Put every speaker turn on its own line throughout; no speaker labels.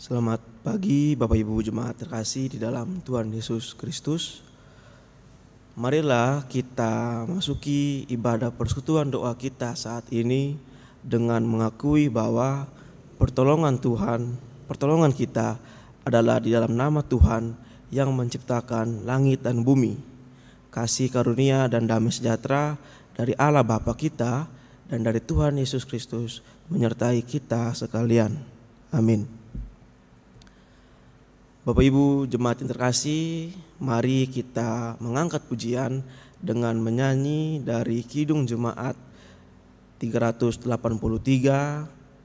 Selamat pagi Bapak Ibu Jemaat terkasih di dalam Tuhan Yesus Kristus. Marilah kita masuki ibadah persekutuan doa kita saat ini dengan mengakui bahwa pertolongan kita adalah di dalam nama Tuhan yang menciptakan langit dan bumi. Kasih karunia dan damai sejahtera dari Allah Bapa kita dan dari Tuhan Yesus Kristus menyertai kita sekalian. Amin. Bapak Ibu Jemaat yang terkasih, mari kita mengangkat pujian dengan menyanyi dari Kidung Jemaat 383,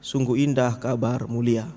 Sungguh Indah Kabar Mulia.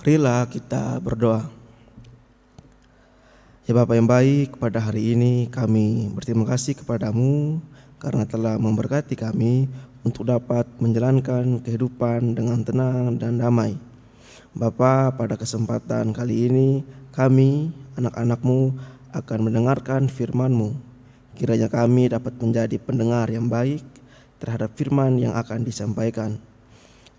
Marilah kita berdoa. Ya Bapa yang baik, pada hari ini kami berterima kasih kepadamu karena telah memberkati kami untuk dapat menjalankan kehidupan dengan tenang dan damai. Bapa, pada kesempatan kali ini kami, anak-anak-Mu, akan mendengarkan firman-Mu. Kiranya kami dapat menjadi pendengar yang baik terhadap firman yang akan disampaikan.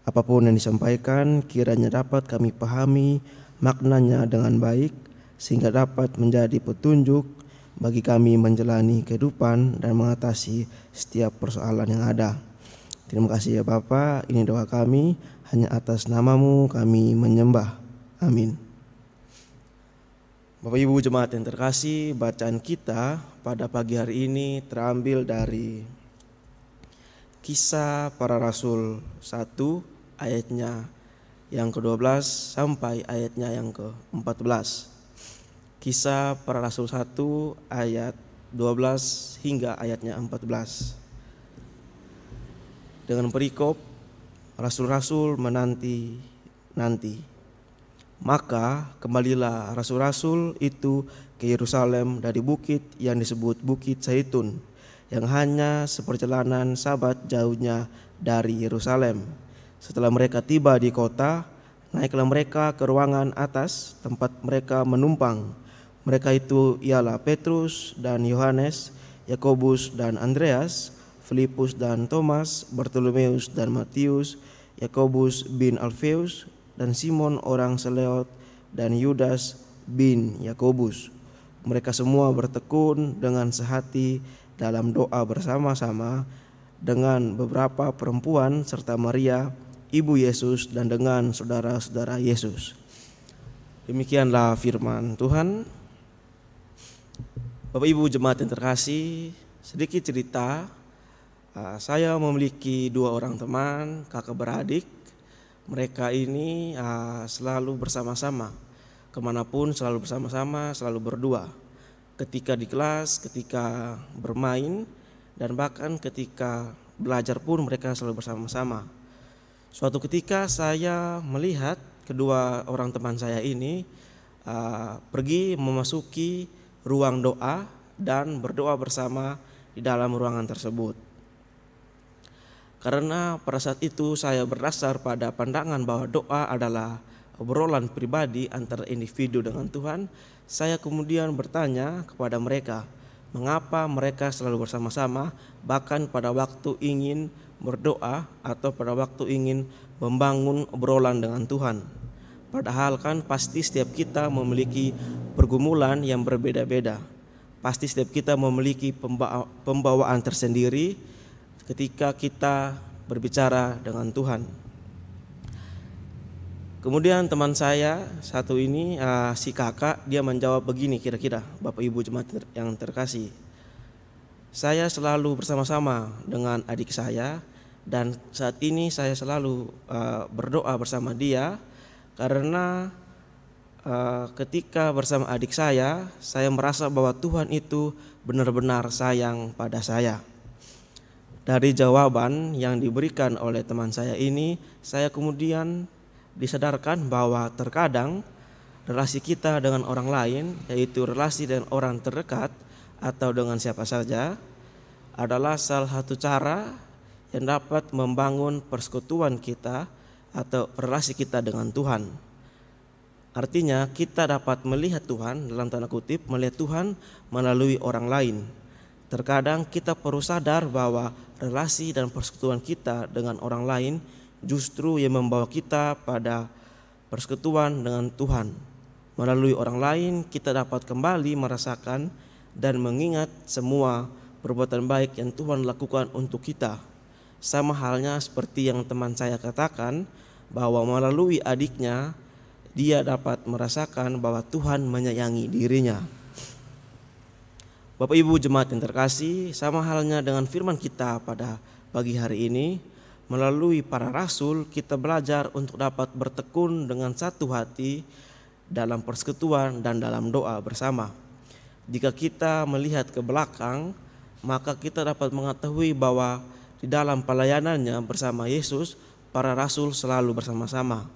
Apapun yang disampaikan kiranya dapat kami pahami maknanya dengan baik sehingga dapat menjadi petunjuk bagi kami menjalani kehidupan dan mengatasi setiap persoalan yang ada. Terima kasih ya Bapa, ini doa kami, hanya atas nama-Mu kami menyembah. Amin. Bapak Ibu Jemaat yang terkasih, bacaan kita pada pagi hari ini terambil dari Kisah Para Rasul 1 ayatnya yang ke-12 sampai ayatnya yang ke-14. Kisah Para Rasul 1 ayat 12 hingga ayatnya 14. Dengan perikop rasul-rasul menanti-nanti. Maka kembalilah rasul-rasul itu ke Yerusalem dari bukit yang disebut Bukit Zaitun, yang hanya seperjalanan Sabat jauhnya dari Yerusalem. Setelah mereka tiba di kota, naiklah mereka ke ruangan atas tempat mereka menumpang. Mereka itu ialah Petrus dan Yohanes, Yakobus dan Andreas, Filipus dan Thomas, Bartolomeus dan Matius, Yakobus bin Alfeus dan Simon orang Seleot dan Yudas bin Yakobus. Mereka semua bertekun dengan sehati dalam doa bersama-sama dengan beberapa perempuan serta Maria Ibu Yesus dan dengan saudara-saudara Yesus. Demikianlah firman Tuhan. Bapak Ibu Jemaat yang terkasih, sedikit cerita. Saya memiliki 2 orang teman, kakak beradik. Mereka ini selalu bersama-sama, kemanapun selalu bersama-sama, selalu berdua. ketika di kelas, ketika bermain, dan bahkan ketika belajar pun mereka selalu bersama-sama. Suatu ketika saya melihat kedua orang teman saya ini pergi memasuki ruang doa dan berdoa bersama di dalam ruangan tersebut. Karena pada saat itu saya berdasar pada pandangan bahwa doa adalah obrolan pribadi antara individu dengan Tuhan, saya kemudian bertanya kepada mereka, mengapa mereka selalu bersama-sama bahkan pada waktu ingin berdoa atau pada waktu ingin membangun obrolan dengan Tuhan. Padahal kan pasti setiap kita memiliki pergumulan yang berbeda-beda. Pasti setiap kita memiliki pembawaan tersendiri ketika kita berbicara dengan Tuhan. Kemudian teman saya satu ini, si kakak, dia menjawab begini kira-kira, Bapak Ibu jemaat yang terkasih. Saya selalu bersama-sama dengan adik saya dan saat ini saya selalu berdoa bersama dia karena ketika bersama adik saya merasa bahwa Tuhan itu benar-benar sayang pada saya. Dari jawaban yang diberikan oleh teman saya ini, saya kemudian disadarkan bahwa terkadang relasi kita dengan orang lain, yaitu relasi dengan orang terdekat atau dengan siapa saja, adalah salah satu cara yang dapat membangun persekutuan kita atau relasi kita dengan Tuhan. Artinya kita dapat melihat Tuhan, dalam tanda kutip, melihat Tuhan melalui orang lain. Terkadang kita perlu sadar bahwa relasi dan persekutuan kita dengan orang lain justru yang membawa kita pada persekutuan dengan Tuhan. Melalui orang lain kita dapat kembali merasakan dan mengingat semua perbuatan baik yang Tuhan lakukan untuk kita. Sama halnya seperti yang teman saya katakan, bahwa melalui adiknya dia dapat merasakan bahwa Tuhan menyayangi dirinya. Bapak Ibu jemaat yang terkasih, sama halnya dengan firman kita pada pagi hari ini, melalui para rasul kita belajar untuk dapat bertekun dengan satu hati dalam persekutuan dan dalam doa bersama. Jika kita melihat ke belakang, maka kita dapat mengetahui bahwa di dalam pelayanannya bersama Yesus, para rasul selalu bersama-sama.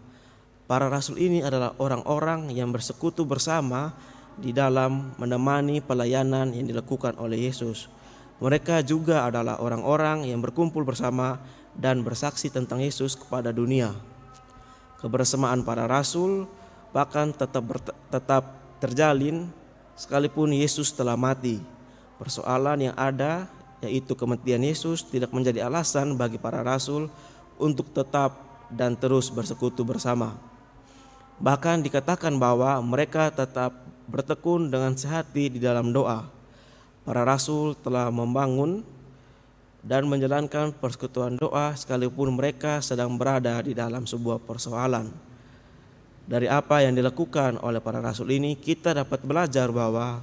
Para rasul ini adalah orang-orang yang bersekutu bersama di dalam menemani pelayanan yang dilakukan oleh Yesus. Mereka juga adalah orang-orang yang berkumpul bersama dan bersaksi tentang Yesus kepada dunia. Kebersamaan para rasul bahkan tetap terjalin sekalipun Yesus telah mati. Persoalan yang ada, yaitu kematian Yesus, tidak menjadi alasan bagi para rasul untuk tetap dan terus bersekutu bersama. Bahkan dikatakan bahwa mereka tetap bertekun dengan sehati di dalam doa. Para rasul telah membangun dan menjalankan persekutuan doa sekalipun mereka sedang berada di dalam sebuah persoalan. Dari apa yang dilakukan oleh para rasul ini, kita dapat belajar bahwa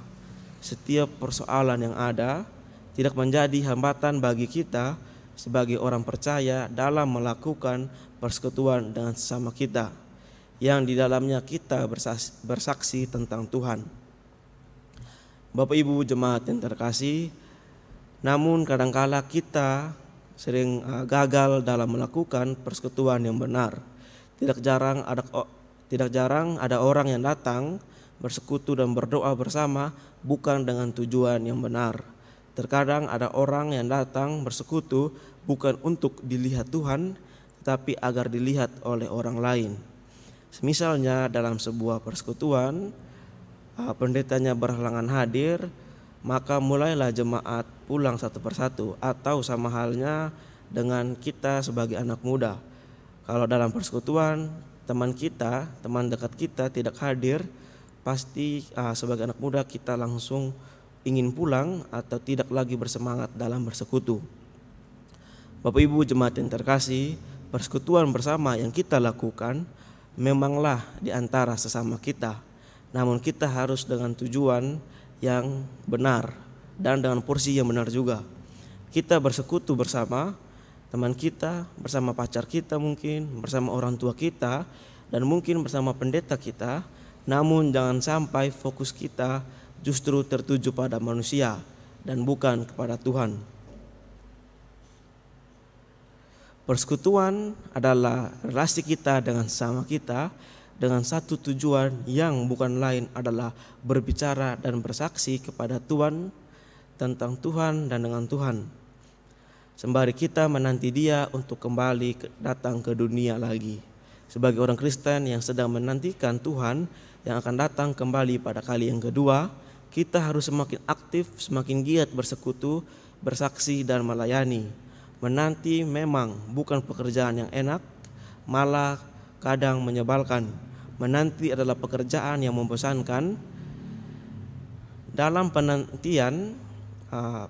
setiap persoalan yang ada tidak menjadi hambatan bagi kita sebagai orang percaya dalam melakukan persekutuan dengan sesama kita, yang di dalamnya kita bersaksi tentang Tuhan. Bapak Ibu jemaat yang terkasih, namun kadangkala kita sering gagal dalam melakukan persekutuan yang benar. Tidak jarang ada orang yang datang bersekutu dan berdoa bersama bukan dengan tujuan yang benar. Terkadang ada orang yang datang bersekutu bukan untuk dilihat Tuhan, tetapi agar dilihat oleh orang lain. Misalnya dalam sebuah persekutuan, pendetanya berhalangan hadir, maka mulailah jemaat pulang satu persatu, atau sama halnya dengan kita sebagai anak muda. Kalau dalam persekutuan teman dekat kita tidak hadir, pasti sebagai anak muda kita langsung ingin pulang atau tidak lagi bersemangat dalam bersekutu. Bapak Ibu jemaat yang terkasih, persekutuan bersama yang kita lakukan memanglah di antara sesama kita, namun kita harus dengan tujuan yang benar dan dengan porsi yang benar juga. Kita bersekutu bersama teman kita, bersama pacar kita mungkin, bersama orang tua kita, dan mungkin bersama pendeta kita, namun jangan sampai fokus kita justru tertuju pada manusia dan bukan kepada Tuhan. Persekutuan adalah relasi kita dengan sesama kita dengan satu tujuan yang bukan lain adalah berbicara dan bersaksi kepada Tuhan tentang Tuhan dan dengan Tuhan. Sembari kita menanti Dia untuk kembali datang ke dunia lagi. Sebagai orang Kristen yang sedang menantikan Tuhan yang akan datang kembali pada kali yang kedua, kita harus semakin aktif, semakin giat bersekutu, bersaksi dan melayani. Menanti memang bukan pekerjaan yang enak, malah kadang menyebalkan. Menanti adalah pekerjaan yang membosankan. Dalam penantian,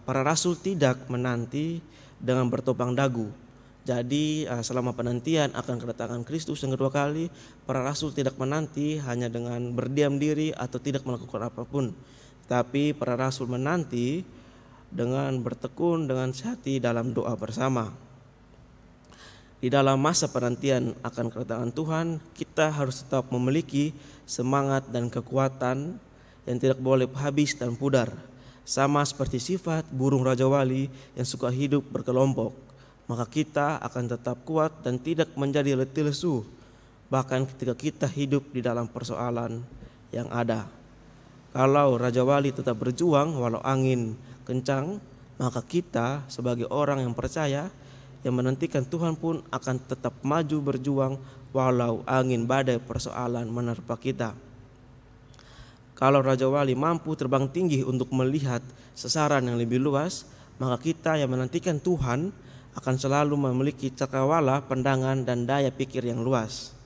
para rasul tidak menanti dengan bertopang dagu. Jadi selama penantian akan kedatangan Kristus yang kedua kali, para rasul tidak menanti hanya dengan berdiam diri atau tidak melakukan apapun. Tapi para rasul menanti dengan bertekun dengan hati dalam doa bersama. Di dalam masa penantian akan kedatangan Tuhan, kita harus tetap memiliki semangat dan kekuatan yang tidak boleh habis dan pudar. Sama seperti sifat burung Raja Wali yang suka hidup berkelompok, maka kita akan tetap kuat dan tidak menjadi letih lesu, bahkan ketika kita hidup di dalam persoalan yang ada. Kalau Raja Wali tetap berjuang walau angin kencang, maka kita sebagai orang yang percaya yang menantikan Tuhan pun akan tetap maju berjuang walau angin badai persoalan menerpa kita. Kalau Raja Wali mampu terbang tinggi untuk melihat sasaran yang lebih luas, maka kita yang menantikan Tuhan akan selalu memiliki cakrawala, pandangan dan daya pikir yang luas.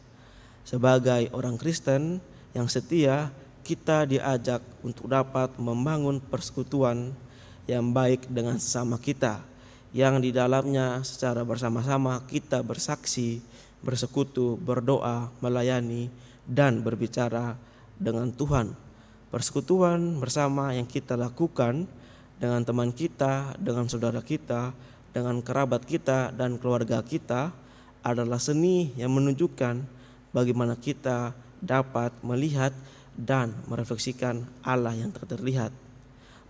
Sebagai orang Kristen yang setia, kita diajak untuk dapat membangun persekutuan yang baik dengan sesama kita, yang di dalamnya secara bersama-sama kita bersaksi, bersekutu, berdoa, melayani, dan berbicara dengan Tuhan. Persekutuan bersama yang kita lakukan dengan teman kita, dengan saudara kita, dengan kerabat kita dan keluarga kita adalah seni yang menunjukkan bagaimana kita dapat melihat dan merefleksikan Allah yang tak terlihat.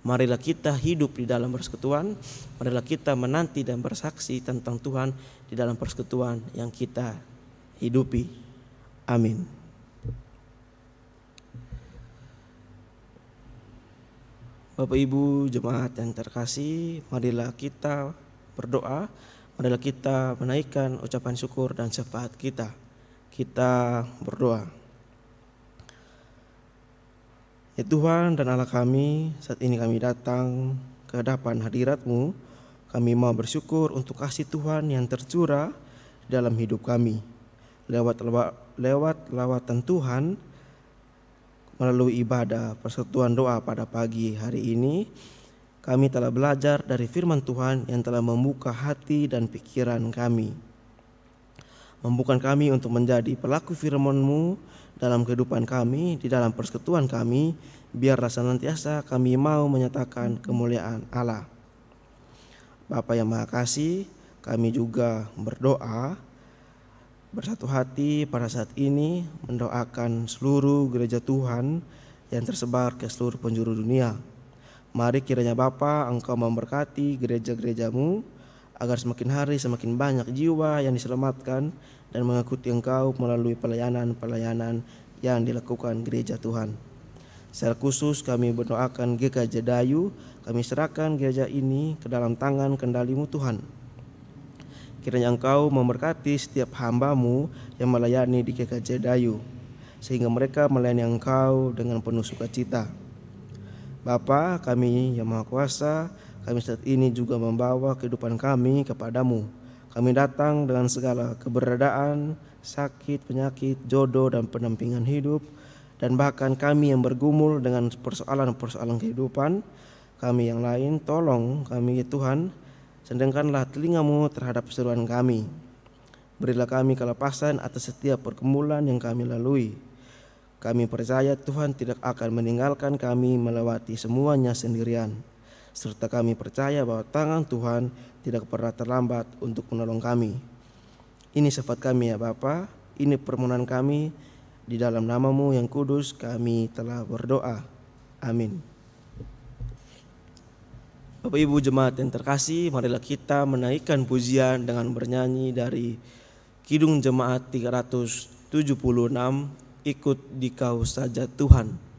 Marilah kita hidup di dalam persekutuan, marilah kita menanti dan bersaksi tentang Tuhan di dalam persekutuan yang kita hidupi. Amin. Bapak Ibu jemaat yang terkasih, marilah kita berdoa, marilah kita menaikkan ucapan syukur dan syafaat kita. Kita berdoa. Ya Tuhan dan Allah kami, saat ini kami datang ke hadapan hadirat-Mu. Kami mau bersyukur untuk kasih Tuhan yang tercurah dalam hidup kami. Lewat lawatan Tuhan, melalui ibadah persekutuan doa pada pagi hari ini, kami telah belajar dari firman Tuhan yang telah membuka hati dan pikiran kami. Membuka kami untuk menjadi pelaku firman-Mu dalam kehidupan kami, di dalam persekutuan kami, biarlah senantiasa kami mau menyatakan kemuliaan Allah. Bapa yang Maha Kasih, kami juga berdoa bersatu hati pada saat ini mendoakan seluruh gereja Tuhan yang tersebar ke seluruh penjuru dunia. Mari kiranya Bapa Engkau memberkati gereja-gereja-Mu agar semakin hari semakin banyak jiwa yang diselamatkan dan mengikuti Engkau melalui pelayanan-pelayanan yang dilakukan gereja Tuhan. Secara khusus kami berdoakan GKJ Dayu, kami serahkan gereja ini ke dalam tangan kendali-Mu Tuhan. Kiranya Engkau memberkati setiap hamba-Mu yang melayani di GKJ Dayu, sehingga mereka melayani Engkau dengan penuh sukacita. Bapa kami yang Maha Kuasa, kami saat ini juga membawa kehidupan kami kepadamu. Kami datang dengan segala keberadaan, sakit, penyakit, jodoh dan pendampingan hidup, dan bahkan kami yang bergumul dengan persoalan-persoalan kehidupan kami yang lain. Tolong kami Tuhan, sedangkanlah telinga-Mu terhadap seruan kami. Berilah kami kelepasan atas setiap pergumulan yang kami lalui. Kami percaya Tuhan tidak akan meninggalkan kami melewati semuanya sendirian. Serta kami percaya bahwa tangan Tuhan tidak pernah terlambat untuk menolong kami. Ini syafaat kami ya Bapa, ini permohonan kami, di dalam nama-Mu yang kudus kami telah berdoa. Amin. Bapak Ibu jemaat yang terkasih, marilah kita menaikkan pujian dengan bernyanyi dari Kidung Jemaat 376, Ikut di Kau Saja Tuhan.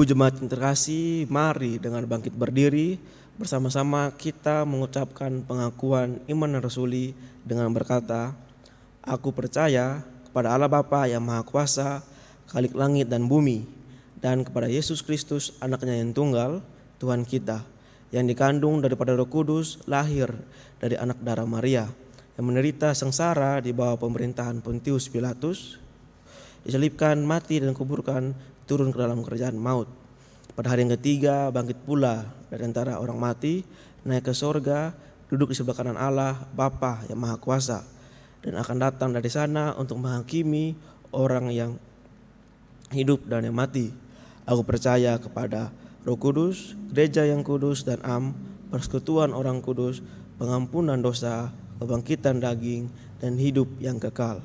Ibu jemaat yang terkasih, mari dengan bangkit berdiri bersama-sama kita mengucapkan pengakuan iman rasuli dengan berkata, Aku percaya kepada Allah Bapa yang Maha Kuasa, Khalik langit dan bumi, dan kepada Yesus Kristus anaknya yang tunggal, Tuhan kita, yang dikandung daripada Roh Kudus, lahir dari anak darah Maria, yang menderita sengsara di bawah pemerintahan Pontius Pilatus, disalibkan, mati dan kuburkan, turun ke dalam kerajaan maut. Pada hari yang ketiga bangkit pula dari antara orang mati, naik ke sorga, duduk di sebelah kanan Allah Bapa yang Maha Kuasa, dan akan datang dari sana untuk menghakimi orang yang hidup dan yang mati. Aku percaya kepada Roh Kudus, gereja yang kudus dan persekutuan orang kudus, pengampunan dosa, kebangkitan daging, dan hidup yang kekal.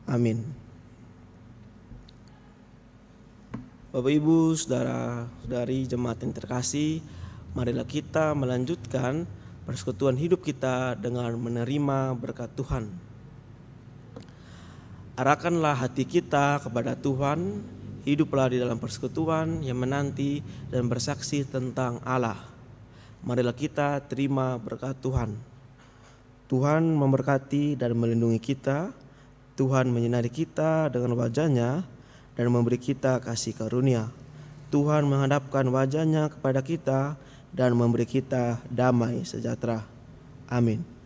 Amin. Bapak Ibu, saudara-saudari jemaat yang terkasih, marilah kita melanjutkan persekutuan hidup kita dengan menerima berkat Tuhan. Arahkanlah hati kita kepada Tuhan, hiduplah di dalam persekutuan yang menanti dan bersaksi tentang Allah. Marilah kita terima berkat Tuhan. Tuhan memberkati dan melindungi kita, Tuhan menyinari kita dengan wajah-Nya dan memberi kita kasih karunia. Tuhan menghadapkan wajah-Nya kepada kita dan memberi kita damai sejahtera. Amin.